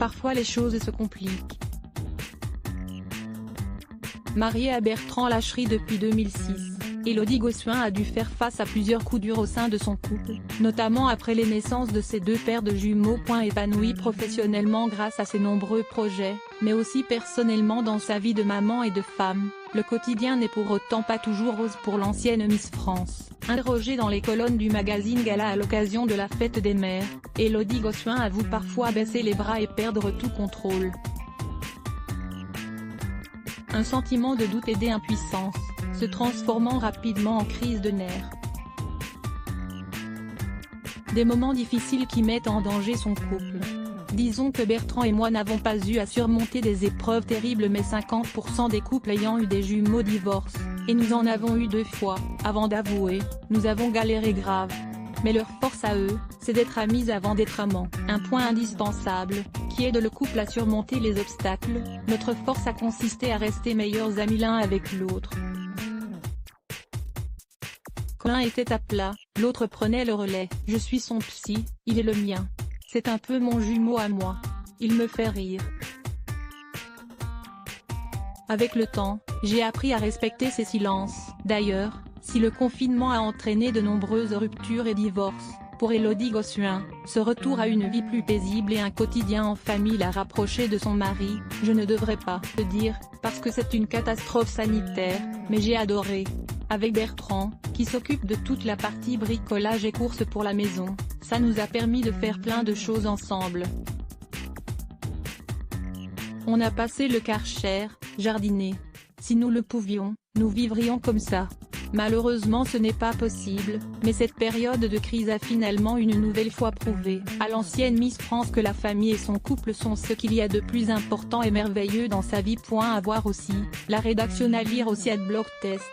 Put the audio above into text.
parfois les choses se compliquent. Mariée à Bertrand Lacherie depuis 2006, Élodie Gossuin a dû faire face à plusieurs coups durs au sein de son couple, notamment après les naissances de ses deux paires de jumeaux. Épanouie professionnellement grâce à ses nombreux projets, mais aussi personnellement dans sa vie de maman et de femme, le quotidien n'est pour autant pas toujours rose pour l'ancienne Miss France. Interrogée dans les colonnes du magazine Gala à l'occasion de la fête des mères, Élodie Gossuin avoue parfois baisser les bras et perdre tout contrôle. Un sentiment de doute et d'impuissance, se transformant rapidement en crise de nerfs. Des moments difficiles qui mettent en danger son couple. Disons que Bertrand et moi n'avons pas eu à surmonter des épreuves terribles, mais 50% des couples ayant eu des jumeaux divorcent, et nous en avons eu 2 fois, avant d'avouer, nous avons galéré grave. Mais leur force à eux, c'est d'être amis avant d'être amants. Un point indispensable, qui aide le couple à surmonter les obstacles. Notre force a consisté à rester meilleurs amis l'un avec l'autre. Quand l'un était à plat, l'autre prenait le relais. Je suis son psy, il est le mien. C'est un peu mon jumeau à moi. Il me fait rire. Avec le temps, j'ai appris à respecter ses silences. D'ailleurs, si le confinement a entraîné de nombreuses ruptures et divorces, pour Élodie Gossuin, ce retour à une vie plus paisible et un quotidien en famille l'a rapprochée de son mari. Je ne devrais pas le dire, parce que c'est une catastrophe sanitaire, mais j'ai adoré. Avec Bertrand, qui s'occupe de toute la partie bricolage et courses pour la maison, ça nous a permis de faire plein de choses ensemble. On a passé le Karcher, jardiner. Si nous le pouvions, nous vivrions comme ça. Malheureusement ce n'est pas possible, mais cette période de crise a finalement une nouvelle fois prouvé à l'ancienne Miss France que la famille et son couple sont ce qu'il y a de plus important et merveilleux dans sa vie. À voir aussi, la rédaction à lire aussi @blogtest.